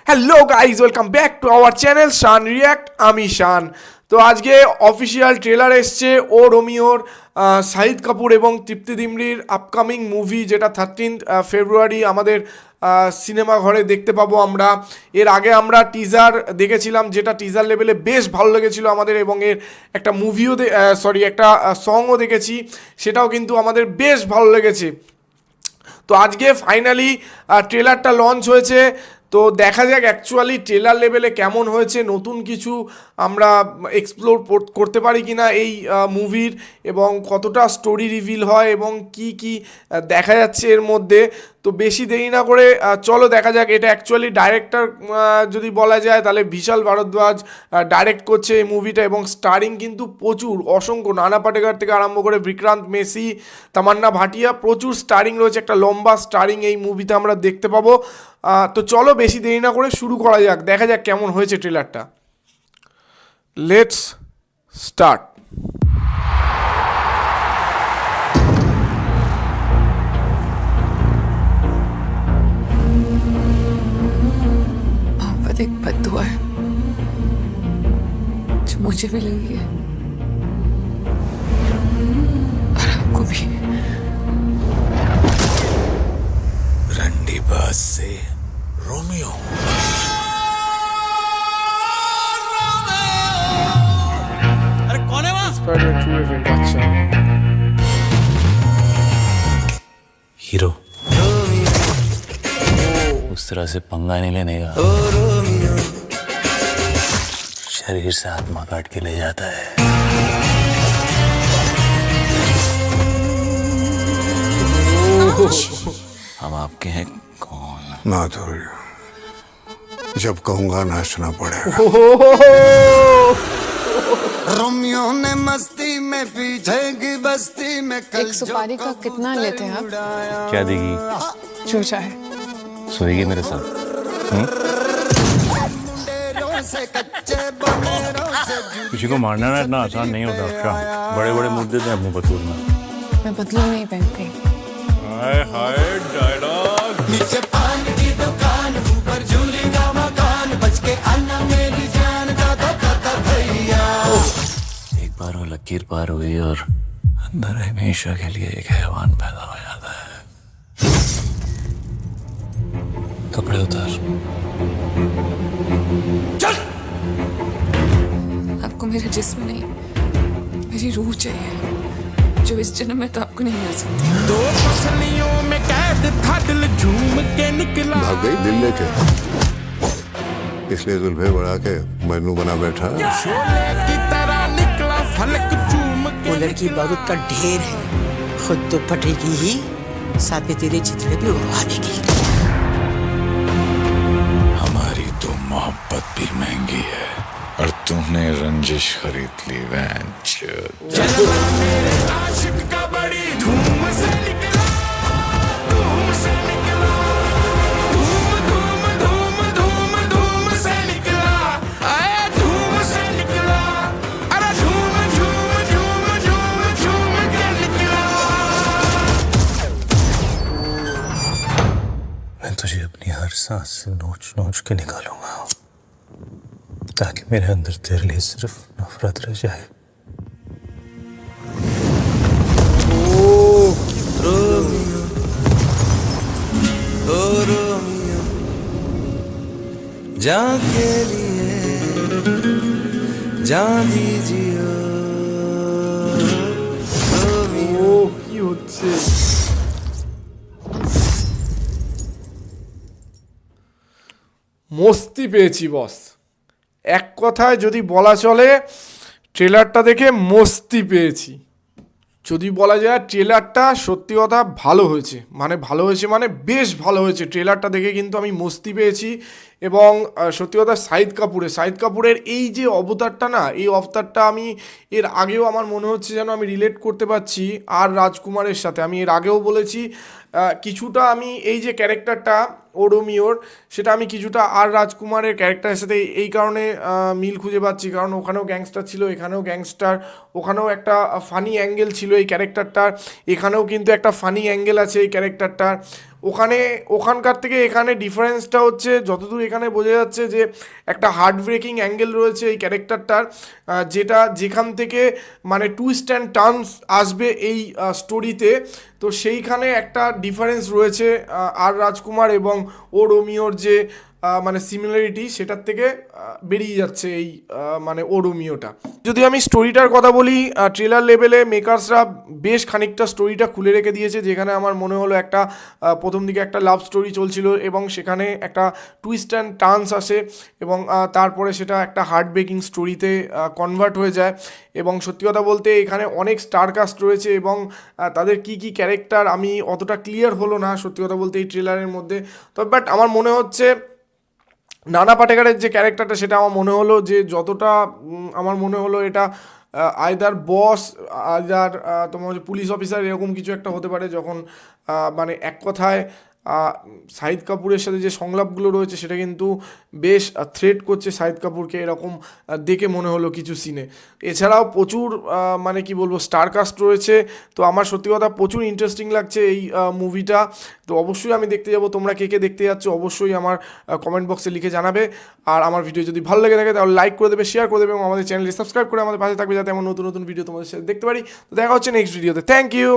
Hello guys, welcome back to our channel Shan react. আমি শান। তো আজকে অফিসিয়াল ট্রেলার এসছে ও রোমিওর, শাহিদ কাপুর এবং তৃপ্তি ডিমরির আপকামিং মুভি, যেটা 13 ফেব্রুয়ারি আমাদের সিনেমা ঘরে দেখতে পাবো আমরা। এর আগে আমরা টিজার দেখেছিলাম, যেটা টিজার লেভেলে বেশ ভালো লেগেছিল আমাদের, এবং এর একটা মুভিও একটা সংও দেখেছি, সেটাও কিন্তু আমাদের বেশ ভালো লেগেছে। তো আজকে ফাইনালি ট্রেলারটা লঞ্চ হয়েছে। তো দেখা যাক অ্যাকচুয়ালি ট্রেলার লেভেলে কেমন হয়েছে, নতুন কিছু আমরা এক্সপ্লোর করতে পারি কি না এই মুভির, এবং কতটা স্টোরি রিভিল হয় এবং কি কি দেখা যাচ্ছে এর মধ্যে। তো বেশি দেরি না করে চলো দেখা যাক। এটা অ্যাকচুয়ালি ডাইরেক্টর যদি বলা যায় তাহলে বিশাল ভারদ্বাজ ডাইরেক্ট করছে এই মুভিটা, এবং স্টারিং কিন্তু প্রচুর, অসংখ্য, নানা পাটেকর থেকে আরম্ভ করে বিক্রান্ত মেসি, তামান্না ভাটিয়া, প্রচুর স্টারিং রয়েছে। একটা লম্বা স্টারিং এই মুভিতে আমরা দেখতে পাবো। তো চলো বেশি দেরি না করে শুরু করা যাক, দেখা যাক কেমন হয়েছে ট্রেলারটা। Let's start. मोहब्बत एक बद्दुआ है जो मुझे भी लगी है और आपको भी। रंडी बाज से रोमियो। अरे कौन है वहाँ? Spider-2 इवेंट, अच्छा। हीरो उस तरह से पंगा नहीं लेने का, शरीर से आत्मा काट के ले जाता है। हम आपके हैं कौन? माधुर्य, जब कहूंगा नाचना पड़ेगा। रोमियो ने मस्ती में पीछे की बस्ती में एक सुपारी का कितना लेते हैं आप? क्या देगी? जो चाहे। सोएगी मेरे साथ? किसी को मारना ना इतना आसान नहीं होता। क्या बड़े बड़े मुद्दे थे अपने बतूर में। मैं बदलू नहीं पहनती। हाय हाय डायलॉग। नीचे पान की दुकान, ऊपर झूली का मकान, बच के आना मेरी जान, दादा दादा भैया। एक बार वो लकीर पार हुई और अंदर हमेशा के लिए एक हैवान पैदा हो जाता है। कपड़े उतार। आपको मेरा जिस्म नहीं, मेरी रूह चाहिए, जो इस जन्म में तो आपको नहीं मिल सकती। दो पसलियों में कैद था दिल, झूम के निकला। भाग गई दिल लेके, इसलिए जुल्फे बढ़ा के मजनू बना बैठा। शोले की तरह निकला फलक चूम के। वो लड़की बारूद का ढेर है, खुद तो फटेगी ही, साथ में तेरे चित्र भी उड़वा देगी। हमारी तो मोहब्बत भी महंगी है और तुमने रंजिश खरीद ली। जलवा मेरे आशिक का बड़ी धूम से निकला, धूम से निकला, धूम धूम धूम धूम धूम से निकला, आए धूम से निकला, अरे झूम झूम झूम झूम झूम के निकला। मैं तुझे अपनी हर सांस से नोच नोच के निकालूंगा, ताकि मेरे अंदर तेरे लिए सिर्फ नफरत रह जाए। जान के लिए जान दीजिए। ও কি হচ্ছে? মস্তি পেয়েছি বস, এক কথায় যদি বলা চলে ট্রেলারটা দেখে মস্তি পেয়েছি। যদি বলা যায় ট্রেলারটা সত্যি কথা ভালো হয়েছে, মানে বেশ ভালো হয়েছে। ট্রেলারটা দেখে কিন্তু আমি মস্তি পেয়েছি। এবং সত্যি কথা শাহিদ কাপুরের এই যে অবতারটা না, এই অবতারটা আমি এর আগেও আমার মনে হচ্ছে যেন আমি রিলেট করতে পারছি আর রাজকুমারের সাথে। আমি এর আগেও বলেছি কিছুটা আমি এই যে ক্যারেক্টারটা ও রোমিওর, সেটা আমি কিছুটা আর রাজকুমারের ক্যারেক্টারের সাথে এই কারণে মিল খুঁজে পাচ্ছি, কারণ ওখানেও গ্যাংস্টার ছিল, এখানেও গ্যাংস্টার, ওখানেও একটা ফানি অ্যাঙ্গেল ছিল এই ক্যারেক্টারটার, এখানেও কিন্তু একটা ফানি অ্যাঙ্গেল আছে এই ক্যারেক্টারটার। ওখানকার থেকে এখানে ডিফারেন্সটা হচ্ছে যতদূর এখানে বোঝা যাচ্ছে যে একটা হার্ট ব্রেকিং অ্যাঙ্গেল রয়েছে এই ক্যারেক্টারটার, যেটা যেখান থেকে মানে টুইস্ট অ্যান্ড টার্নস আসবে এই স্টোরিতে। তো সেইখানে একটা ডিফারেন্স রয়েছে আর রাজকুমার এবং ও রোমিওর যে মানে সিমিলারিটি সেটার থেকে বেরিয়ে যাচ্ছে এই মানে ও রোমিওটা। যদি আমি স্টোরিটার কথা বলি, ট্রেলার লেভেলে মেকার্সরা বেশ খানিকটা স্টোরিটা খুলে রেখে দিয়েছে, যেখানে আমার মনে হলো একটা প্রথম দিকে একটা লাভ স্টোরি চলছিল এবং সেখানে একটা টুইস্ট অ্যান্ড টার্নস আসে এবং তারপরে সেটা একটা হার্ট ব্রেকিং স্টোরিতে কনভার্ট হয়ে যায়। এবং সত্যি কথা বলতে এখানে অনেক স্টার কাস্ট রয়েছে এবং তাদের কি কি ক্যারেক্টার আমি অতটা ক্লিয়ার হলো না সত্যি কথা বলতে এই ট্রেলারের মধ্যে। তবে বাট আমার মনে হচ্ছে নানা পাটেকারের যে ক্যারেক্টারটা সেটা আমার মনে হলো যে যতটা আমার মনে হলো এটা আইদার বস আইদার তোমার হচ্ছে পুলিশ অফিসার এরকম কিছু একটা হতে পারে, যখন মানে এক কথায় শাহিদ কাপুরের সাথে যে সংলাপগুলো রয়েছে সেটা কিন্তু বেশ থ্রেট করছে শাহিদ কাপুরকে, এরকম দেখে মনে হলো কিছু সিনে। এছাড়াও প্রচুর মানে কি বলবো স্টার কাস্ট রয়েছে। তো আমার সত্যি কথা প্রচুর ইন্টারেস্টিং লাগছে এই মুভিটা। তো অবশ্যই আমি দেখতে যাব, তোমরা কে কে দেখতে যাচ্ছ অবশ্যই আমার কমেন্ট বক্সে লিখে জানাবে। আর আমার ভিডিও যদি ভালো লেগে থাকে তাহলে লাইক করে দেবে, শেয়ার করে দেবে এবং আমাদের চ্যানেলটি সাবস্ক্রাইব করে আমাদের পাশে থাকবে যাতে আমার নতুন নতুন ভিডিও তোমাদের সাথে দেখতে পারি। তো দেখা হচ্ছে নেক্সট ভিডিওতে। Thank you.